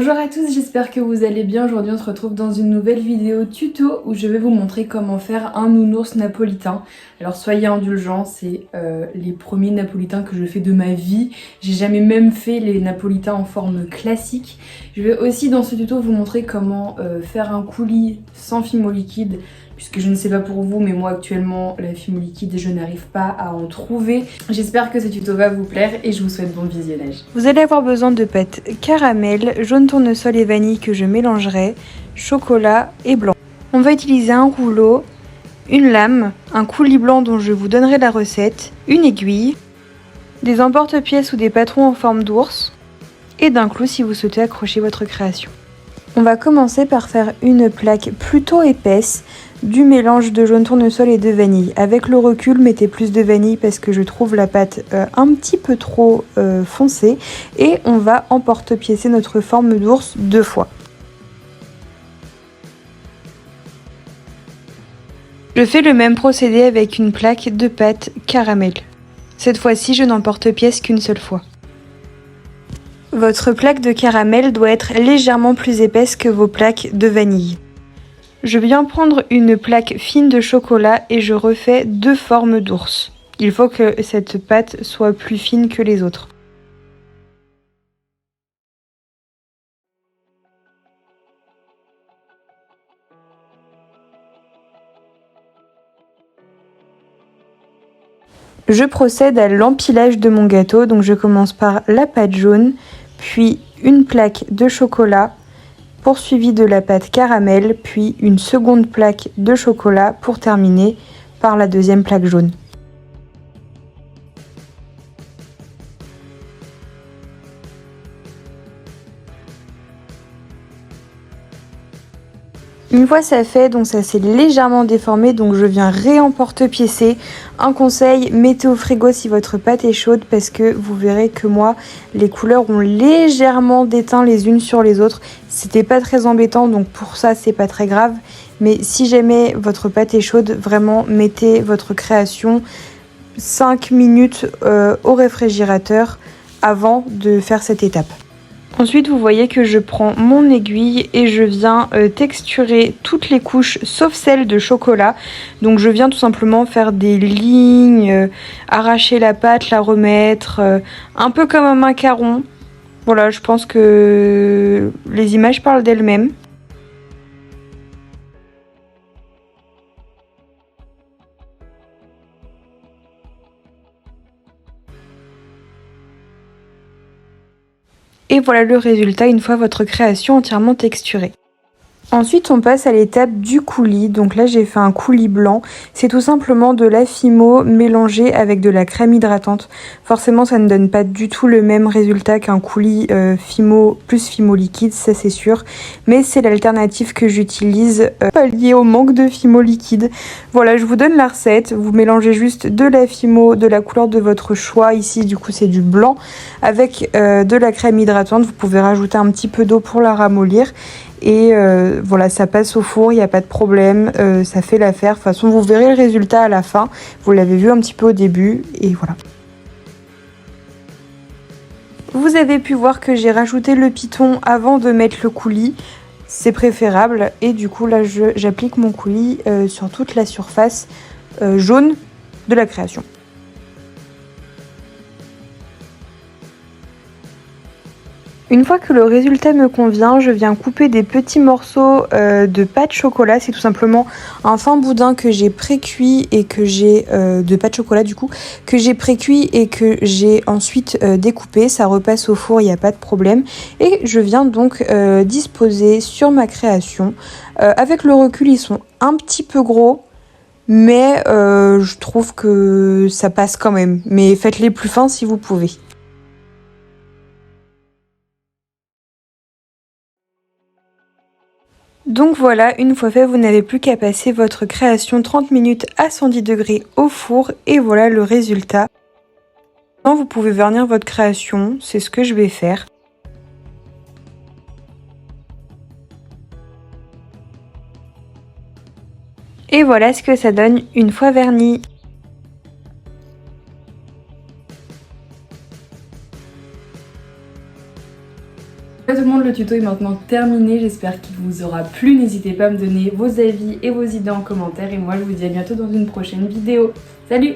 Bonjour à tous, j'espère que vous allez bien. Aujourd'hui on se retrouve dans une nouvelle vidéo tuto où je vais vous montrer comment faire un nounours napolitain. Alors soyez indulgents, c'est les premiers napolitains que je fais de ma vie. J'ai jamais même fait les napolitains en forme classique. Je vais aussi dans ce tuto vous montrer comment faire un coulis sans fimo liquide, puisque je ne sais pas pour vous, mais moi actuellement la fimo liquide je n'arrive pas à en trouver. J'espère que ce tuto va vous plaire et je vous souhaite bon visionnage. Vous allez avoir besoin de pâte caramel, jaune tournesol et vanille que je mélangerai, chocolat et blanc. On va utiliser un rouleau, une lame, un coulis blanc dont je vous donnerai la recette, une aiguille, des emporte-pièces ou des patrons en forme d'ours et d'un clou si vous souhaitez accrocher votre création. On va commencer par faire une plaque plutôt épaisse du mélange de jaune tournesol et de vanille. Avec le recul, mettez plus de vanille parce que je trouve la pâte un petit peu trop foncée. Et on va emporte-piécer notre forme d'ours 2 fois. Je fais le même procédé avec une plaque de pâte caramel. Cette fois-ci, je n'emporte-pièce qu'une seule fois. Votre plaque de caramel doit être légèrement plus épaisse que vos plaques de vanille. Je viens prendre une plaque fine de chocolat et je refais 2 formes d'ours. Il faut que cette pâte soit plus fine que les autres. Je procède à l'empilage de mon gâteau, donc je commence par la pâte jaune, puis une plaque de chocolat, poursuivi de la pâte caramel, puis une seconde plaque de chocolat pour terminer par la deuxième plaque jaune. Une fois ça fait, donc ça s'est légèrement déformé, donc je viens réemporte-piécer. Un conseil, mettez au frigo si votre pâte est chaude parce que vous verrez que moi, les couleurs ont légèrement déteint les unes sur les autres. C'était pas très embêtant, donc pour ça c'est pas très grave. Mais si jamais votre pâte est chaude, vraiment mettez votre création 5 minutes au réfrigérateur avant de faire cette étape. Ensuite, vous voyez que je prends mon aiguille et je viens texturer toutes les couches sauf celle de chocolat. Donc je viens tout simplement faire des lignes, arracher la pâte, la remettre, un peu comme un macaron. Voilà, je pense que les images parlent d'elles-mêmes. Et voilà le résultat une fois votre création entièrement texturée. Ensuite, on passe à l'étape du coulis. Donc là, j'ai fait un coulis blanc. C'est tout simplement de la fimo mélangée avec de la crème hydratante. Forcément, ça ne donne pas du tout le même résultat qu'un coulis fimo plus fimo liquide, ça c'est sûr. Mais c'est l'alternative que j'utilise liée au manque de fimo liquide. Voilà, je vous donne la recette. Vous mélangez juste de la fimo de la couleur de votre choix. Ici, du coup, c'est du blanc avec de la crème hydratante. Vous pouvez rajouter un petit peu d'eau pour la ramollir. Et voilà, ça passe au four, il n'y a pas de problème, ça fait l'affaire. De toute façon, vous verrez le résultat à la fin. Vous l'avez vu un petit peu au début, et voilà. Vous avez pu voir que j'ai rajouté le piton avant de mettre le coulis. C'est préférable. Et du coup, là, j'applique mon coulis sur toute la surface jaune de la création. Une fois que le résultat me convient, je viens couper des petits morceaux de pâte chocolat. C'est tout simplement un fin boudin que j'ai pré-cuit et que j'ai de pâte chocolat du coup, que j'ai pré-cuit et que j'ai ensuite découpé. Ça repasse au four, il n'y a pas de problème. Et je viens donc disposer sur ma création. Avec le recul, ils sont un petit peu gros. Mais je trouve que ça passe quand même. Mais faites-les plus fins si vous pouvez. Donc voilà, une fois fait, vous n'avez plus qu'à passer votre création 30 minutes à 110 degrés au four et voilà le résultat. Maintenant, vous pouvez vernir votre création, c'est ce que je vais faire. Et voilà ce que ça donne une fois verni. Tout le monde, le tuto est maintenant terminé, j'espère qu'il vous aura plu, n'hésitez pas à me donner vos avis et vos idées en commentaire et moi je vous dis à bientôt dans une prochaine vidéo. Salut!